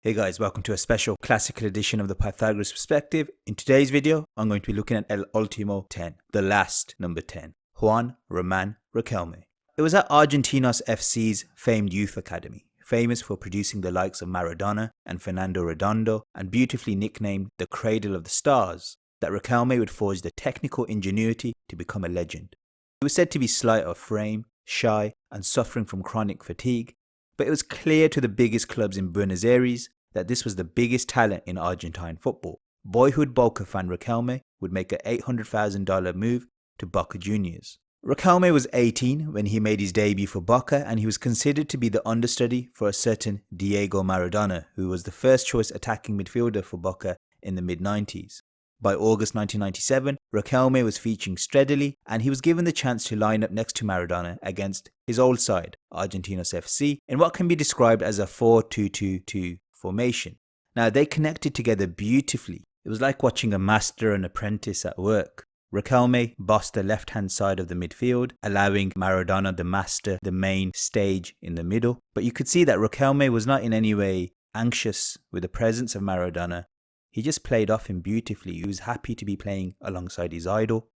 Hey guys, welcome to a special classical edition of the Pythagoras Perspective. In today's video, I'm going to be looking at El Último 10, the last number 10, Juan Roman Riquelme. It was at Argentinos FC's famed youth academy, famous for producing the likes of Maradona and Fernando Redondo, and beautifully nicknamed the Cradle of the Stars, that Riquelme would forge the technical ingenuity to become a legend. He was said to be slight of frame, shy, and suffering from chronic fatigue, but it was clear to the biggest clubs in Buenos Aires that this was the biggest talent in Argentine football. Boyhood Boca fan Riquelme would make an $800,000 move to Boca Juniors. Riquelme was 18 when he made his debut for Boca, and he was considered to be the understudy for a certain Diego Maradona, who was the first choice attacking midfielder for Boca in the mid-90s. By August 1997, Riquelme was featuring steadily, and he was given the chance to line up next to Maradona against his old side, Argentinos FC, in what can be described as a 4-2-2-2 formation. Now, they connected together beautifully. It was like watching a master and apprentice at work. Riquelme bossed the left-hand side of the midfield, allowing Maradona, the master, the main stage in the middle. But you could see that Riquelme was not in any way anxious with the presence of Maradona. He just played off him beautifully. He was happy to be playing alongside his idol.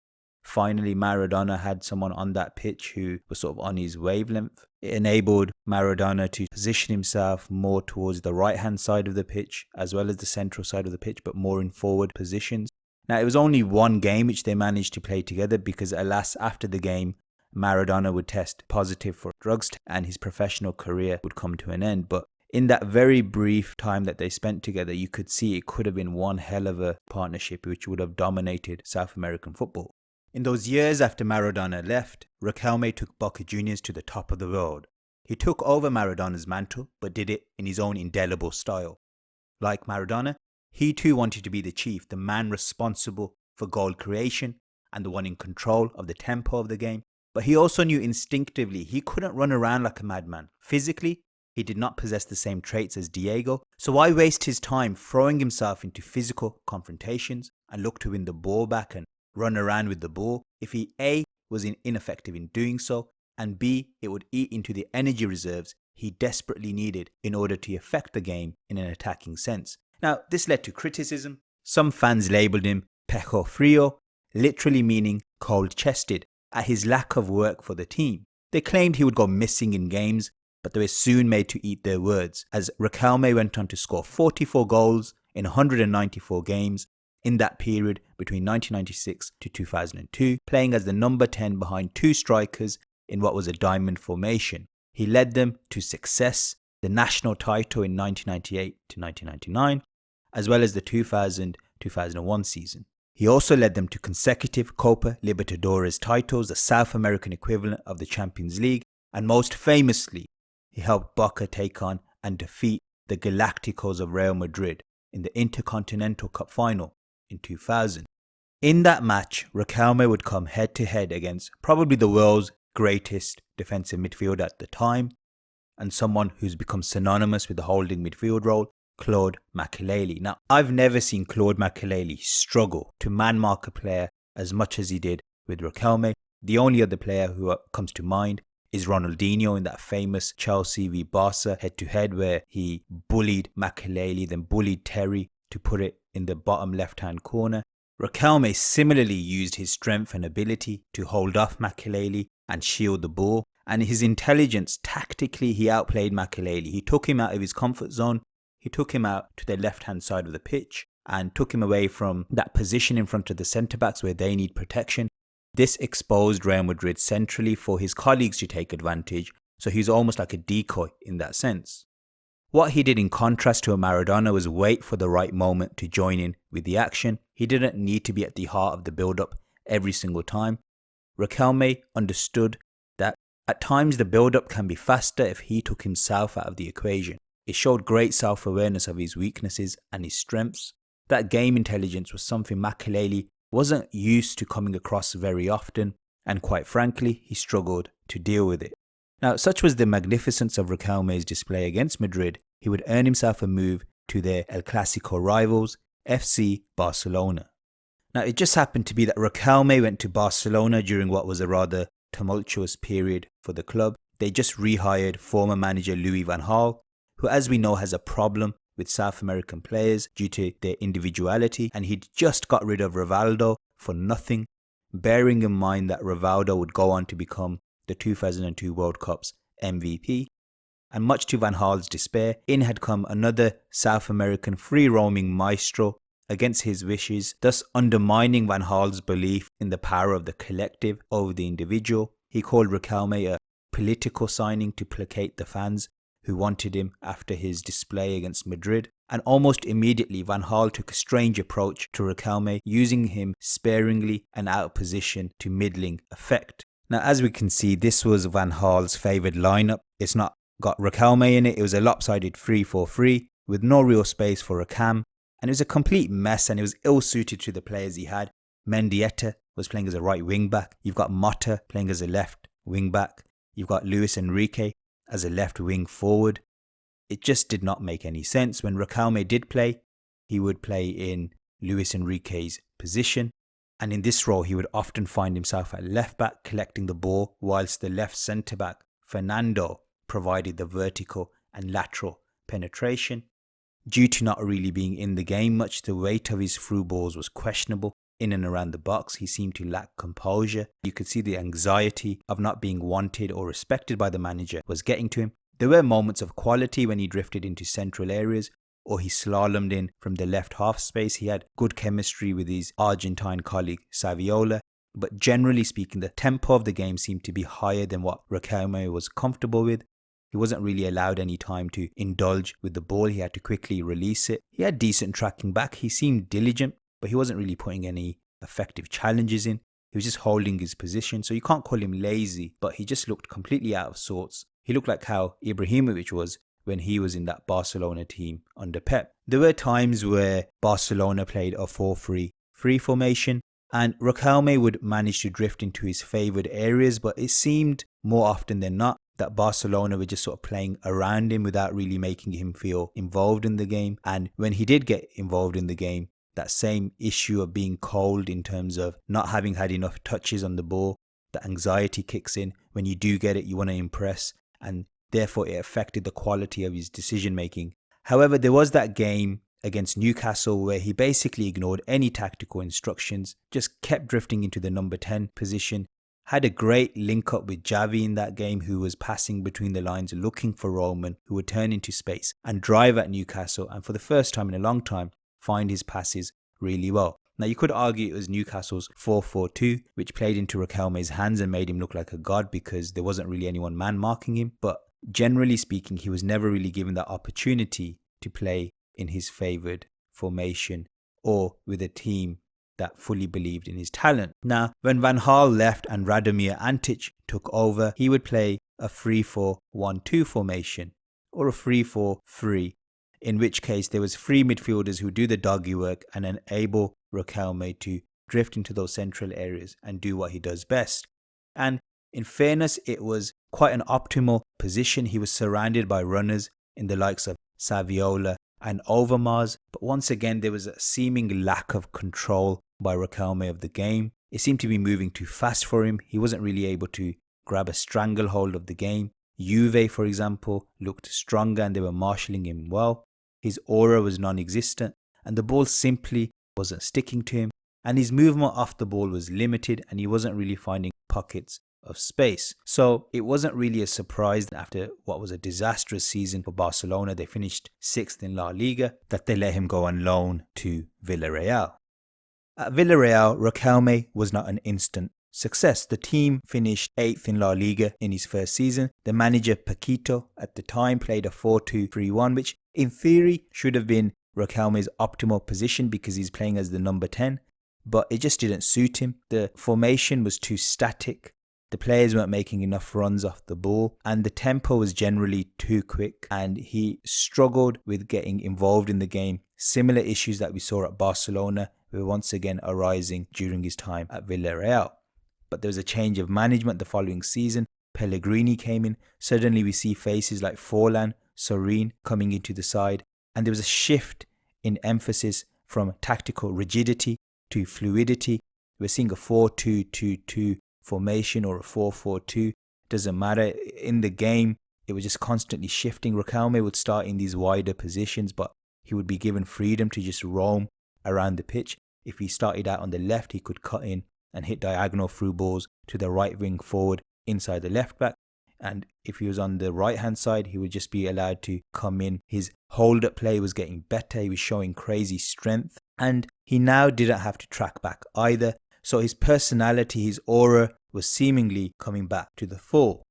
Finally, Maradona had someone on that pitch who was sort of on his wavelength. It enabled Maradona to position himself more towards the right-hand side of the pitch as well as the central side of the pitch, but more in forward positions. Now, it was only one game which they managed to play together because, alas, after the game, Maradona would test positive for drugs and his professional career would come to an end. But in that very brief time that they spent together, you could see it could have been one hell of a partnership which would have dominated South American football. In those years after Maradona left, Riquelme took Boca Juniors to the top of the world. He took over Maradona's mantle, but did it in his own indelible style. Like Maradona, he too wanted to be the chief, the man responsible for goal creation and the one in control of the tempo of the game. But he also knew instinctively he couldn't run around like a madman. Physically, he did not possess the same traits as Diego, so why waste his time throwing himself into physical confrontations and look to win the ball back and run around with the ball if he A, was ineffective in doing so, and B, it would eat into the energy reserves he desperately needed in order to affect the game in an attacking sense. Now, this led to criticism. Some fans labelled him pecho frio, literally meaning cold-chested, at his lack of work for the team. They claimed he would go missing in games, but they were soon made to eat their words, as Riquelme went on to score 44 goals in 194 games in that period between 1996 to 2002, playing as the number 10 behind two strikers in what was a diamond formation. He led them to success, the national title in 1998 to 1999, as well as the 2000-2001 season. He also led them to consecutive Copa Libertadores titles, the South American equivalent of the Champions League, and most famously, he helped Boca take on and defeat the Galacticos of Real Madrid in the Intercontinental Cup final in 2000. In that match, Riquelme would come head-to-head against probably the world's greatest defensive midfielder at the time, and someone who's become synonymous with the holding midfield role, Claude Makélélé. Now, I've never seen Claude Makélélé struggle to man-mark a player as much as he did with Riquelme. The only other player who comes to mind is Ronaldinho in that famous Chelsea v Barca head-to-head where he bullied Makélélé, then bullied Terry to put it in the bottom left-hand corner. Riquelme similarly used his strength and ability to hold off Makélélé and shield the ball, and his intelligence, tactically he outplayed Makélélé. He took him out of his comfort zone, he took him out to the left-hand side of the pitch and took him away from that position in front of the centre-backs where they need protection. This exposed Real Madrid centrally for his colleagues to take advantage, so he was almost like a decoy in that sense. What he did in contrast to a Maradona was wait for the right moment to join in with the action. He didn't need to be at the heart of the build-up every single time. Riquelme understood that at times the build-up can be faster if he took himself out of the equation. It showed great self-awareness of his weaknesses and his strengths. That game intelligence was something Makélélé wasn't used to coming across very often, and quite frankly, he struggled to deal with it. Now, such was the magnificence of Riquelme's display against Madrid, he would earn himself a move to their El Clásico rivals, FC Barcelona. Now, it just happened to be that Riquelme went to Barcelona during what was a rather tumultuous period for the club. They just rehired former manager Louis van Gaal, who, as we know, has a problem with South American players due to their individuality, and he'd just got rid of Rivaldo for nothing, bearing in mind that Rivaldo would go on to become the 2002 World Cup's MVP. And much to Van Gaal's despair, in had come another South American free-roaming maestro against his wishes, thus undermining Van Gaal's belief in the power of the collective over the individual. He called Riquelme a political signing to placate the fans who wanted him after his display against Madrid. And almost immediately, Van Gaal took a strange approach to Riquelme, using him sparingly and out of position to middling effect. Now, as we can see, this was Van Gaal's favoured lineup. It's not got Riquelme in it. It was a lopsided 3-4-3 with no real space for a cam. And it was a complete mess, and it was ill-suited to the players he had. Mendieta was playing as a right wing-back. You've got Mota playing as a left wing-back. You've got Luis Enrique as a left wing forward. It just did not make any sense. When Riquelme did play, he would play in Luis Enrique's position. And in this role, he would often find himself at left back collecting the ball, whilst the left centre back, Fernando, provided the vertical and lateral penetration. Due to not really being in the game much, the weight of his through balls was questionable. In and around the box, he seemed to lack composure. You could see the anxiety of not being wanted or respected by the manager was getting to him. There were moments of quality when he drifted into central areas, or he slalomed in from the left half space. He had good chemistry with his Argentine colleague Saviola, but generally speaking, the tempo of the game seemed to be higher than what Riquelme was comfortable with. He wasn't really allowed any time to indulge with the ball. He had to quickly release it. He had decent tracking back. He seemed diligent, but he wasn't really putting any effective challenges in. He was just holding his position. So you can't call him lazy, but he just looked completely out of sorts. He looked like how Ibrahimovic was when he was in that Barcelona team under Pep. There were times where Barcelona played a 4-3-3 formation, and Riquelme would manage to drift into his favoured areas, but it seemed more often than not that Barcelona were just sort of playing around him without really making him feel involved in the game. And when he did get involved in the game, that same issue of being cold in terms of not having had enough touches on the ball, the anxiety kicks in. When you do get it, you want to impress, and therefore it affected the quality of his decision making. However, there was that game against Newcastle where he basically ignored any tactical instructions, just kept drifting into the number 10 position. Had a great link up with Xavi in that game, who was passing between the lines looking for Roman, who would turn into space and drive at Newcastle, and for the first time in a long time find his passes really well. Now, you could argue it was Newcastle's 4-4-2, which played into Riquelme's hands and made him look like a god because there wasn't really anyone man marking him. But generally speaking, he was never really given that opportunity to play in his favoured formation or with a team that fully believed in his talent. Now, when Van Gaal left and Radomir Antic took over, he would play a 3-4-1-2 formation or a 3-4-3, in which case there was three midfielders who do the doggy work and enable Riquelme to drift into those central areas and do what he does best. And in fairness, it was quite an optimal position. He was surrounded by runners in the likes of Saviola and Overmars, but once again there was a seeming lack of control by Riquelme of the game. It seemed to be moving too fast for him. He wasn't really able to grab a stranglehold of the game. Juve, for example, looked stronger and they were marshalling him well. His aura was non-existent and the ball simply wasn't sticking to him, and his movement off the ball was limited and he wasn't really finding pockets of space. So it wasn't really a surprise that after what was a disastrous season for Barcelona, they finished 6th in La Liga, that they let him go on loan to Villarreal. At Villarreal, Riquelme was not an instant success. The team finished 8th in La Liga in his first season. The manager Paquito at the time played a 4-2-3-1, which in theory should have been Riquelme's optimal position because he's playing as the number 10, but it just didn't suit him. The formation was too static. The players weren't making enough runs off the ball and the tempo was generally too quick, and he struggled with getting involved in the game. Similar issues that we saw at Barcelona were once again arising during his time at Villarreal. But there was a change of management the following season. Pellegrini came in. Suddenly we see faces like Forlan, Sorin coming into the side, and there was a shift in emphasis from tactical rigidity to fluidity. We're seeing a 4-2-2-2 formation or a 4-4-2. Doesn't matter. In the game, it was just constantly shifting. Riquelme would start in these wider positions, but he would be given freedom to just roam around the pitch. If he started out on the left, he could cut in and hit diagonal through balls to the right wing forward inside the left back. And if he was on the right hand side, he would just be allowed to come in. His hold up play was getting better. He was showing crazy strength. And he now didn't have to track back either. So his personality, his aura was seemingly coming back to the fore.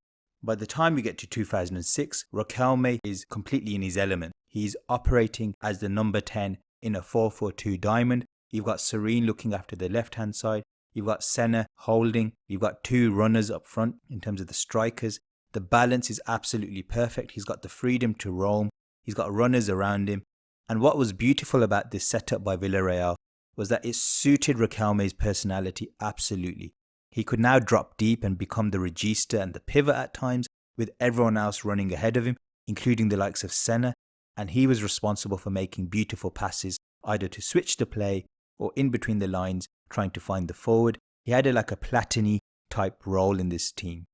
By the time we get to 2006, Riquelme is completely in his element. He's operating as the number 10 in a 4-4-2 diamond. You've got Serene looking after the left-hand side. You've got Senna holding. You've got two runners up front in terms of the strikers. The balance is absolutely perfect. He's got the freedom to roam. He's got runners around him. And what was beautiful about this setup by Villarreal was that it suited Riquelme's personality absolutely. He could now drop deep and become the regista and the pivot at times, with everyone else running ahead of him, including the likes of Senna. And he was responsible for making beautiful passes, either to switch the play or in between the lines, trying to find the forward. He had like a Platini type role in this team.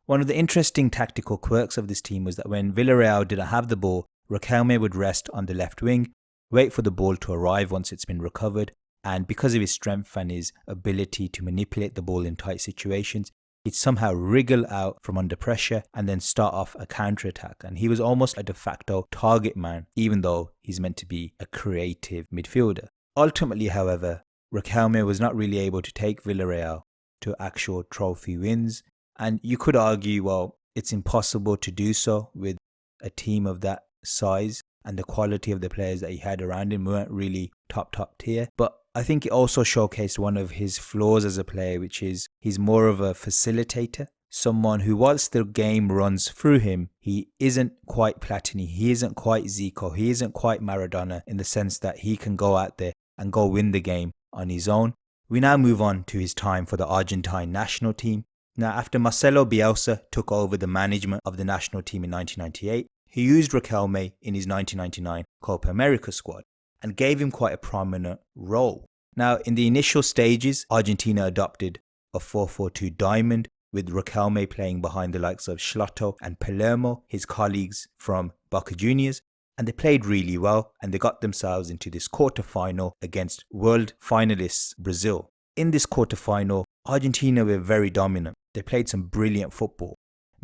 One of the interesting tactical quirks of this team was that when Villarreal didn't have the ball, Riquelme would rest on the left wing, wait for the ball to arrive once it's been recovered, and because of his strength and his ability to manipulate the ball in tight situations, he'd somehow wriggle out from under pressure and then start off a counter-attack. And he was almost a de facto target man, even though he's meant to be a creative midfielder. Ultimately, however, Riquelme was not really able to take Villarreal to actual trophy wins. And you could argue, well, it's impossible to do so with a team of that size, and the quality of the players that he had around him weren't really top tier. But I think it also showcased one of his flaws as a player, which is he's more of a facilitator. Someone who, whilst the game runs through him, he isn't quite Platini, he isn't quite Zico, he isn't quite Maradona, in the sense that he can go out there and go win the game on his own. We now move on to his time for the Argentine national team. Now, after Marcelo Bielsa took over the management of the national team in 1998, he used Riquelme in his 1999 Copa America squad and gave him quite a prominent role. Now, in the initial stages, Argentina adopted a 4-4-2 diamond, with Riquelme playing behind the likes of Schlotto and Palermo, his colleagues from Boca Juniors, and they played really well, and they got themselves into this quarter-final against world finalists Brazil. In this quarter-final, Argentina were very dominant. They played some brilliant football.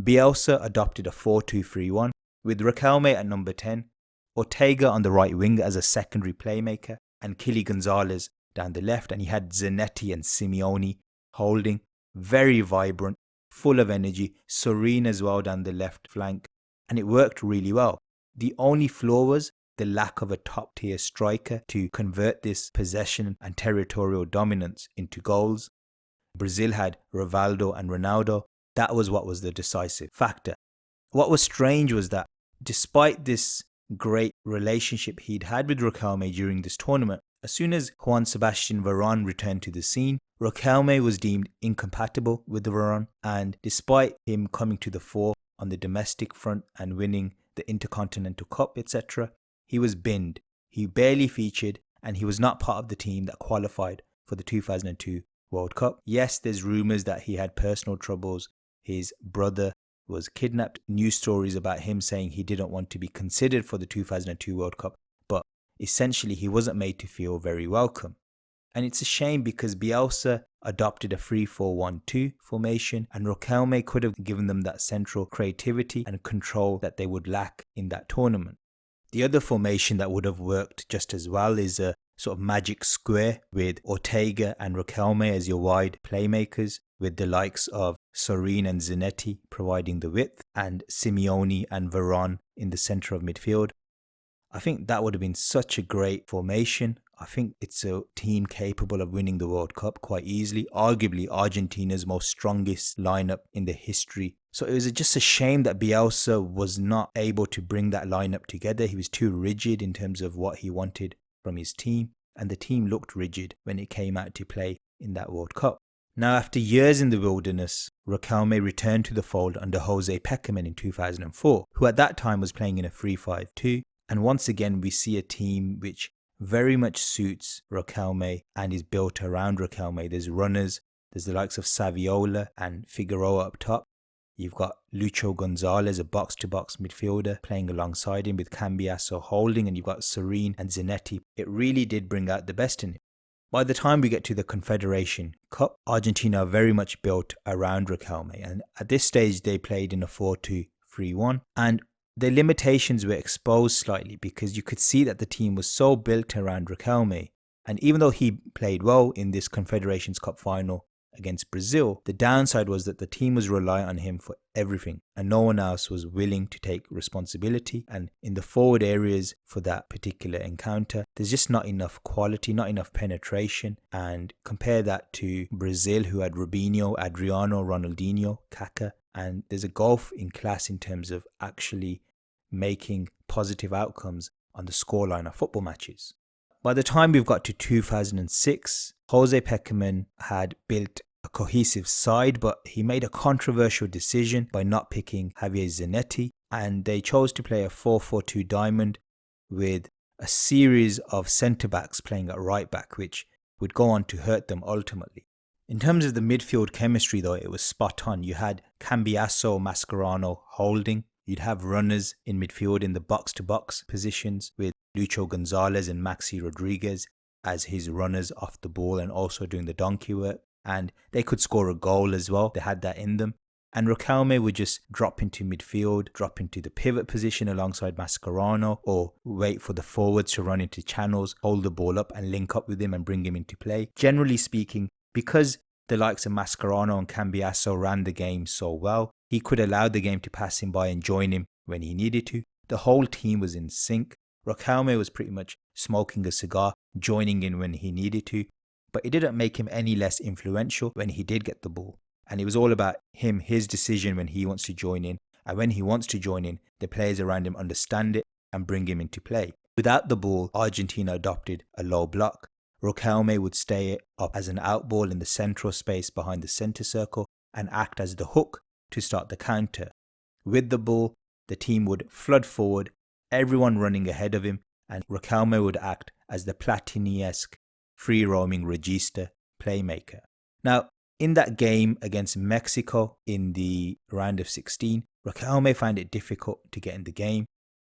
Bielsa adopted a 4-2-3-1 with Riquelme at number 10, Ortega on the right wing as a secondary playmaker, and Kili Gonzalez down the left, and he had Zanetti and Simeone holding. Very vibrant, full of energy, serene as well down the left flank, and it worked really well. The only flaw was the lack of a top tier striker to convert this possession and territorial dominance into goals. Brazil had Rivaldo and Ronaldo. That was what was the decisive factor. What was strange was that despite this great relationship he'd had with Riquelme during this tournament, as soon as Juan Sebastian Veron returned to the scene, Riquelme was deemed incompatible with Veron, and despite him coming to the fore on the domestic front and winning the Intercontinental Cup, etc., he was binned. He barely featured, and he was not part of the team that qualified for the 2002 World Cup. Yes, there's rumours that he had personal troubles. His brother was kidnapped. News stories about him saying he didn't want to be considered for the 2002 World Cup, but essentially he wasn't made to feel very welcome. And it's a shame because Bielsa adopted a 3-4-1-2 formation, and Riquelme could have given them that central creativity and control that they would lack in that tournament. The other formation that would have worked just as well is a sort of magic square with Ortega and Riquelme as your wide playmakers, with the likes of Sorin and Zanetti providing the width, and Simeone and Veron in the centre of midfield. I think that would have been such a great formation. I think it's a team capable of winning the World Cup quite easily, arguably Argentina's most strongest lineup in the history. So it was just a shame that Bielsa was not able to bring that lineup together. He was too rigid in terms of what he wanted from his team, and the team looked rigid when it came out to play in that World Cup. Now, after years in the wilderness, Riquelme returned to the fold under Jose Pekerman in 2004, who at that time was playing in a 3-5-2. And once again, we see a team which very much suits Riquelme and is built around Riquelme. There's runners, there's the likes of Saviola and Figueroa up top. You've got Lucho Gonzalez, a box-to-box midfielder, playing alongside him with Cambiasso holding, and you've got Serene and Zanetti. It really did bring out the best in him. By the time we get to the Confederation Cup, Argentina are very much built around Riquelme, and at this stage they played in a 4-2-3-1, and the limitations were exposed slightly because you could see that the team was so built around Riquelme, and even though he played well in this Confederations Cup final against Brazil, the downside was that the team was reliant on him for everything and no one else was willing to take responsibility. And in the forward areas for that particular encounter, there's just not enough quality, not enough penetration. And compare that to Brazil, who had Robinho, Adriano, Ronaldinho, Kaká, and there's a gulf in class in terms of actually making positive outcomes on the scoreline of football matches. By the time we've got to 2006, Jose Pekerman had built a cohesive side, but he made a controversial decision by not picking Javier Zanetti, and they chose to play a 4-4-2 diamond with a series of centre-backs playing at right-back, which would go on to hurt them ultimately. In terms of the midfield chemistry though, it was spot on. You had Cambiasso, Mascherano holding. You'd have runners in midfield in the box-to-box positions with Lucho Gonzalez and Maxi Rodriguez as his runners off the ball and also doing the donkey work. And they could score a goal as well. They had that in them. And Riquelme would just drop into midfield, drop into the pivot position alongside Mascherano, or wait for the forwards to run into channels, hold the ball up and link up with him and bring him into play. Generally speaking, because the likes of Mascherano and Cambiasso ran the game so well, he could allow the game to pass him by and join him when he needed to. The whole team was in sync. Riquelme was pretty much smoking a cigar, joining in when he needed to, but it didn't make him any less influential when he did get the ball. And it was all about him, his decision when he wants to join in. And when he wants to join in, the players around him understand it and bring him into play. Without the ball, Argentina adopted a low block. Riquelme would stay up as an outball in the central space behind the centre circle and act as the hook to start the counter. With the ball, the team would flood forward, everyone running ahead of him, and Riquelme would act as the Platini-esque free-roaming regista playmaker. Now, in that game against Mexico in the round of 16, Riquelme found it difficult to get in the game.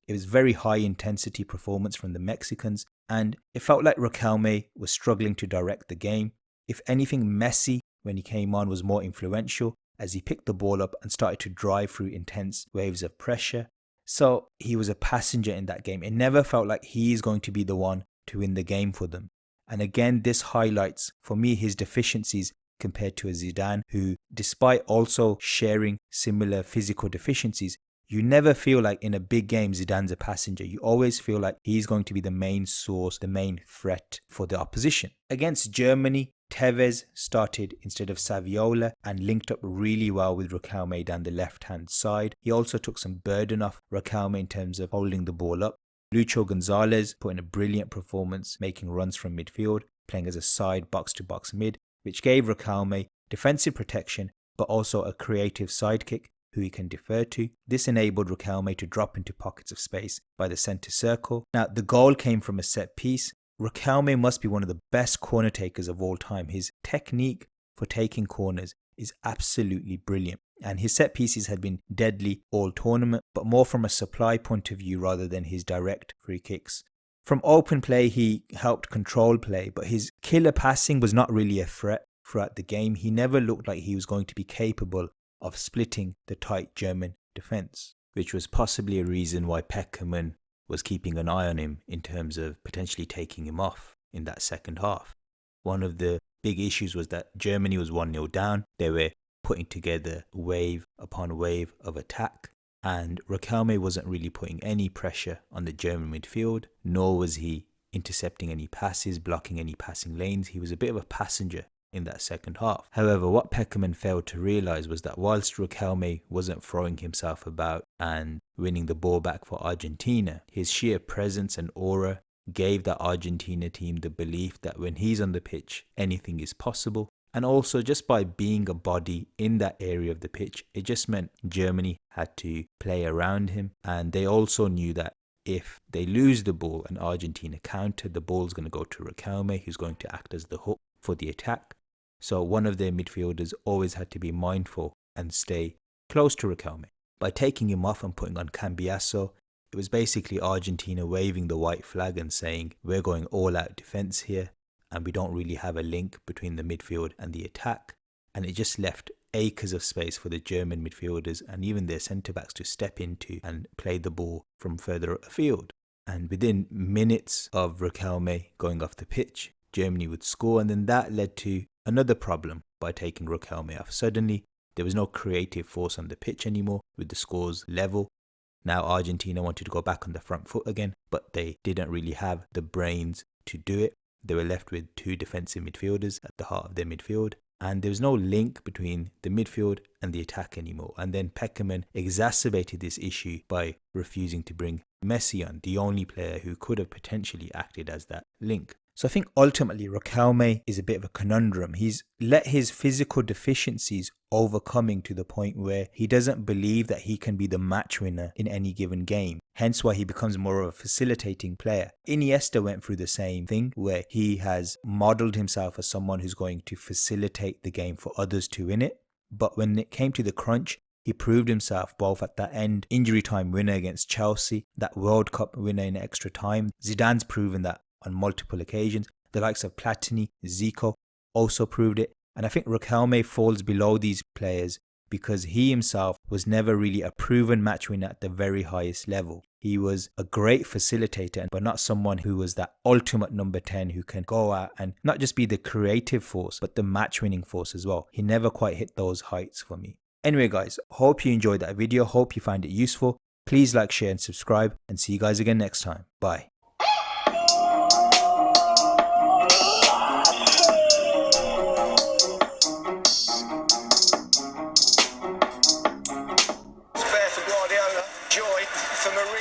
It was very high-intensity performance from the Mexicans, and it felt like Riquelme was struggling to direct the game. If anything, Messi, when he came on, was more influential as he picked the ball up and started to drive through intense waves of pressure. So he was a passenger in that game. It never felt like he's going to be the one to win the game for them. And again, this highlights, for me, his deficiencies compared to a Zidane who, despite also sharing similar physical deficiencies, you never feel like in a big game Zidane's a passenger. You always feel like he's going to be the main source, the main threat for the opposition. Against Germany, Tevez started instead of Saviola and linked up really well with Riquelme down the left-hand side. He also took some burden off Riquelme in terms of holding the ball up. Lucho Gonzalez put in a brilliant performance, making runs from midfield, playing as a side box-to-box mid, which gave Riquelme defensive protection but also a creative sidekick who he can defer to. This enabled Riquelme to drop into pockets of space by the centre circle. Now, the goal came from a set piece. Riquelme must be one of the best corner takers of all time. His technique for taking corners is absolutely brilliant. And his set pieces had been deadly all tournament, but more from a supply point of view rather than his direct free kicks. From open play, he helped control play, but his killer passing was not really a threat throughout the game. He never looked like he was going to be capable of splitting the tight German defence, which was possibly a reason why Pekerman was keeping an eye on him in terms of potentially taking him off in that second half. One of the big issues was that Germany was 1-0 down. They were putting together wave upon wave of attack, and Riquelme wasn't really putting any pressure on the German midfield, nor was he intercepting any passes, blocking any passing lanes. He was a bit of a passenger in that second half. However, what Pekerman failed to realise was that whilst Riquelme wasn't throwing himself about and winning the ball back for Argentina, his sheer presence and aura gave that Argentina team the belief that when he's on the pitch, anything is possible. And also, just by being a body in that area of the pitch, it just meant Germany had to play around him. And they also knew that if they lose the ball and Argentina counter, the ball's going to go to Riquelme, who's going to act as the hook for the attack. So one of their midfielders always had to be mindful and stay close to Riquelme. By taking him off and putting on Cambiasso, it was basically Argentina waving the white flag and saying, we're going all out defence here and we don't really have a link between the midfield and the attack. And it just left acres of space for the German midfielders and even their centre-backs to step into and play the ball from further afield. And within minutes of Riquelme going off the pitch, Germany would score, and then that led to another problem by taking Riquelme off. Suddenly, there was no creative force on the pitch anymore with the scores level. Now Argentina wanted to go back on the front foot again, but they didn't really have the brains to do it. They were left with two defensive midfielders at the heart of their midfield, and there was no link between the midfield and the attack anymore. And then Peckerman exacerbated this issue by refusing to bring Messi on, the only player who could have potentially acted as that link. So I think ultimately Riquelme is a bit of a conundrum. He's let his physical deficiencies overcoming to the point where he doesn't believe that he can be the match winner in any given game. Hence why he becomes more of a facilitating player. Iniesta went through the same thing where he has modelled himself as someone who's going to facilitate the game for others to win it. But when it came to the crunch, he proved himself both at that end injury time winner against Chelsea, that World Cup winner in extra time. Zidane's proven that on multiple occasions. The likes of Platini, Zico also proved it. And I think Riquelme falls below these players because he himself was never really a proven match winner at the very highest level. He was a great facilitator, but not someone who was that ultimate number 10 who can go out and not just be the creative force, but the match winning force as well. He never quite hit those heights for me. Anyway guys, hope you enjoyed that video. Hope you find it useful. Please like, share and subscribe, and see you guys again next time. Bye. For Marie.